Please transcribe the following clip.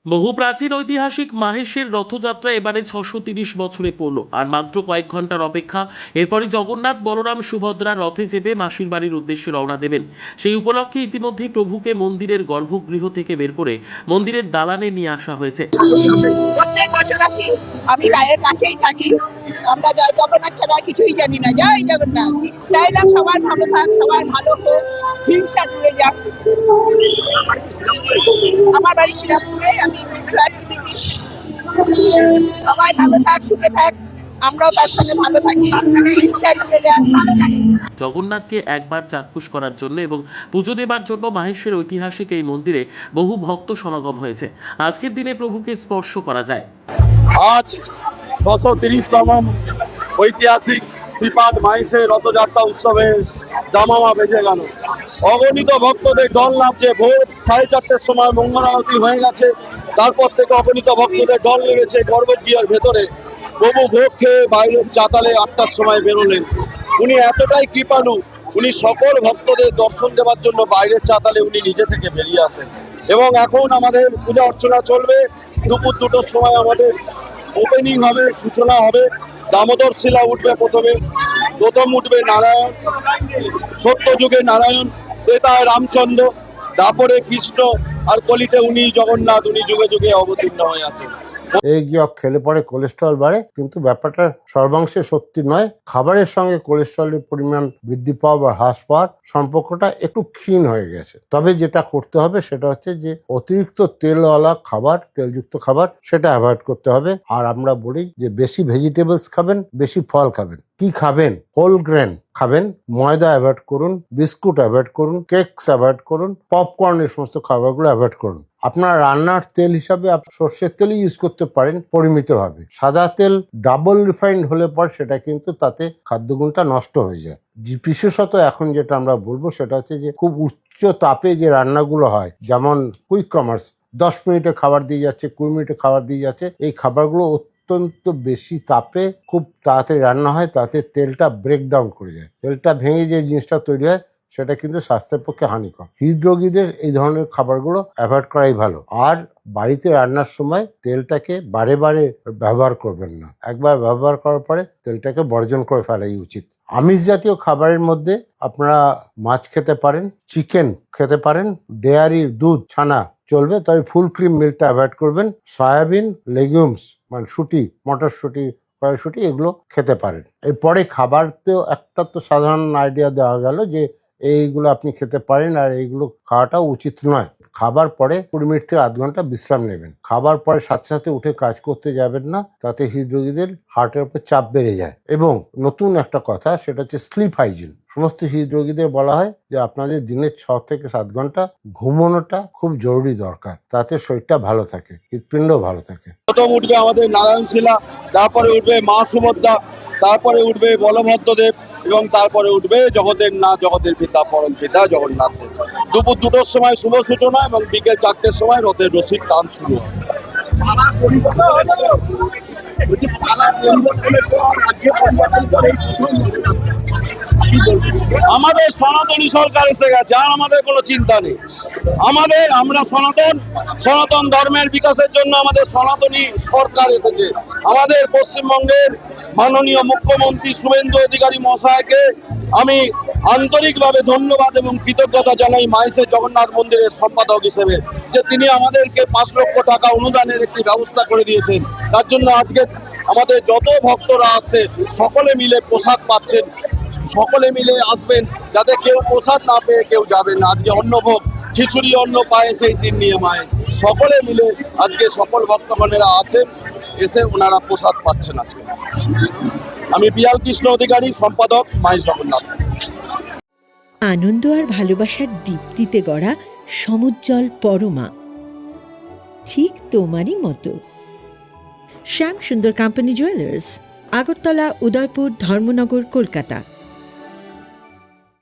বহু প্রাচীন ঐতিহাসিক মাহেশের রথযাত্রা এবারে 630 বছরে পড়ল। আর মাত্র কয়েক ঘন্টার অপেক্ষা, এরপরই জগন্নাথ বলরাম সুভদ্রা রথে চেপে মাসির বাড়ির উদ্দেশ্যে রওনা দেবেন। সেই উপলক্ষে ইতিমধ্যেই প্রভুকে মন্দিরের গর্ভগৃহ থেকে বের করে মন্দিরের দালানে নিয়ে আসা হয়েছে। প্রত্যেক বছর আসি, আমি রায়ের কাছেই থাকি। আমরা জয় জগন্নাথ ছাড়া কিছুই জানি না। জয় জগন্নাথ। চাইলাম সবার ভালো থাক, সবার ভালো হোক, হিংসা দূরে যাক। আমার বাড়ি শ্রীরামপুরে, আমি ফ্ল্যাট কিনেছি। সবাই ভালো থাক, সুখে থাক, আমরাও তার সঙ্গে ভালো থাকি, হিংসা দূরে যাক। জগন্নাথকে একবার চাক্ষুষ করার জন্য এবং পুজো দেবার জন্য মাহেশের ঐতিহাসিক এই মন্দিরে বহু ভক্ত সমাগম হয়েছে। আজকের দিনে প্রভুকে স্পর্শ করা যায়। আজ 630তম ঐতিহাসিক শ্রীপাদ মাহেশের রথযাত্রা উৎসবে দামামা বেজে গেল। অগণিত ভক্তদের দল নামছে। ভোর 4:30টার সময় মঙ্গল আরতি হয়ে গেছে। তারপর থেকে অগণিত ভক্তদের দল নেমেছে গর্ভগৃহের ভেতরে। প্রভু ভোগ খেয়ে বাইরের চাতালে 8টার সময় বেরোলেন। উনি এতটাই কৃপালু, উনি সকল ভক্তদের দর্শন দেওয়ার জন্য বাইরের চাতালে উনি নিজে থেকে বেরিয়ে আসেন। এবং এখন আমাদের পূজা অর্চনা চলবে। দুপুর 2টোর সময় আমাদের ওপেনিং হবে, সূচনা হবে। দামোদর শিলা উঠবে প্রথম উঠবে নারায়ণ, সত্যযুগে নারায়ণ, ত্রেতায় রামচন্দ্র, তারপরে কৃষ্ণ, আর কলিতে উনি জগন্নাথ, উনি যুগে যুগে অবতীর্ণ হয়ে আছেন। এই গিয়ক খেলে পরে কোলেস্ট্রল বাড়ে, কিন্তু ব্যাপারটা সর্বাংশে সত্যি নয়। খাবারের সঙ্গে কোলেস্ট্রলের পরিমাণ বৃদ্ধি পাওয়া বা হ্রাস পাওয়ার সম্পর্কটা একটু ক্ষীণ হয়ে গেছে। তবে যেটা করতে হবে সেটা হচ্ছে যে অতিরিক্ত তেলওয়ালা খাবার, তেলযুক্ত খাবার, সেটা অ্যাভয়েড করতে হবে। আর আমরা বলি যে বেশি ভেজিটেবলস খাবেন, বেশি ফল খাবেন। কি খাবেন? হোল গ্রেন খাবেন, ময়দা অ্যাভয়েড করুন, বিস্কুট অ্যাভয়েড করুন, কেকস অ্যাভয়েড করুন, পপকর্ন, এই সমস্ত খাবারগুলো অ্যাভয়েড করুন। আপনার রান্নার তেল হিসাবে সর্ষের তেলই ইউজ করতে পারেন পরিমিতভাবে। সাদা তেল ডাবল রিফাইন্ড হলে পর সেটা কিন্তু তাতে খাদ্যগুণটা নষ্ট হয়ে যায়। বিশেষত এখন যেটা আমরা বলবো সেটা হচ্ছে যে খুব উচ্চ তাপে যে রান্নাগুলো হয়, যেমন কুইক কমার্স, 10 মিনিটে খাবার দিয়ে যাচ্ছে, 20 মিনিটে খাবার দিয়ে যাচ্ছে, এই খাবারগুলো অত্যন্ত বেশি তাপে খুব তাড়াতাড়ি রান্না হয়, তাতে তেলটা ব্রেকডাউন করে যায়। তেলটা ভেঙে যে জিনিসটা তৈরি হয় সেটা কিন্তু স্বাস্থ্যের পক্ষে হানিকর। হৃদরোগীদের এই ধরনের খাবারগুলো অ্যাভয়েড করাই ভালো। আর বাড়িতে রান্নার সময় তেলটাকে বারে বারে ব্যবহার করবেন না। একবার ব্যবহার করার পরে তেলটাকে বর্জন করে ফেলাই উচিত। আমিষ জাতীয় খাবারের মধ্যে আপনারা মাছ খেতে পারেন, চিকেন খেতে পারেন, ডেয়ারি, দুধ, ছানা চলবে, তবে ফুল ক্রিম মিল্কটা অ্যাভয়েড করবেন। সয়াবিন, লেগুমস মানে শুটি, মটরশুটি, কড়াইশুটি, এগুলো খেতে পারেন। এরপরে খাবারতেও একটা তো সাধারণ আইডিয়া দেওয়া গেল যে এইগুলো আপনি খেতে পারেন আর এইগুলো খাওয়াটাও উচিত নয়। খাবার পরে 20 মিনিট থেকে আধ ঘন্টা বিশ্রাম নেবেন। খাবার পরে সাথে সাথে উঠে কাজ করতে যাবেন না, তাতে হৃদরোগীদের হার্টের উপর চাপ বেড়ে যায়। এবং নতুন একটা কথা, সেটা হচ্ছে স্লিপ হাইজিন। সমস্ত হৃদরোগীদের বলা হয় যে আপনাদের দিনে 6 থেকে 7 ঘন্টা ঘুমানোটা খুব জরুরি দরকার, তাতে শরীরটা ভালো থাকে, হৃৎপিণ্ড ভালো থাকে। প্রথম উঠবে আমাদের নারায়ণ শিলা, তারপরে উঠবে মা সুভদ্রা, তারপরে উঠবে বলভদ্রদেব, এবং তারপরে উঠবে জগতের নাথ, জগতের পিতা, পরম পিতা জগন্নাথ। দুপুর 2টোর সময় শুভ সূচনা এবং বিকেল 4টের সময় রথের রশির টান শুরু হয়। আমাদের সনাতনী সরকার এসে গেছে, আর আমাদের কোনো চিন্তা নেই। আমরা সনাতন ধর্মের বিকাশের জন্য আমাদের সনাতনী সরকার এসেছে। আমাদের পশ্চিমবঙ্গের মাননীয় মুখ্যমন্ত্রী শুভেন্দু অধিকারী মহাশয়কে আমি আন্তরিকভাবে ধন্যবাদ এবং কৃতজ্ঞতা জানাই মাহেশের জগন্নাথ মন্দিরের সম্পাদক হিসেবে, যে তিনি আমাদেরকে 5 লক্ষ টাকা অনুদানের একটি ব্যবস্থা করে দিয়েছেন। তার জন্য আজকে আমাদের যত ভক্তরা আসছে সকলে মিলে প্রসাদ পাচ্ছেন। সকলে মিলে আসবেন, যাতে কেউ প্রসাদ না পেয়ে কেউ যাবেন না। আজকে অন্নভোগ, খিচুড়ি, অন্ন পায়ে সেই 3 নিয়ে মায়ের সকলে মিলে আজকে সকল ভক্তগণেরা আছেন, এসে ওনারা প্রসাদ পাচ্ছেন আজকে। আমি পিয়াল কৃষ্ণ অধিকারী, সম্পাদক, মাহেশ জগন্নাথ। আনন্দ আর ভালোবাসার দীপ্তিতে গড়া সমুজ্জ্বল পরমা, ঠিক তোমারই মতো। শ্যাম সুন্দর কোম্পানি জুয়েলার্স, আগরতলা, উদয়পুর, ধর্মনগর, কলকাতা।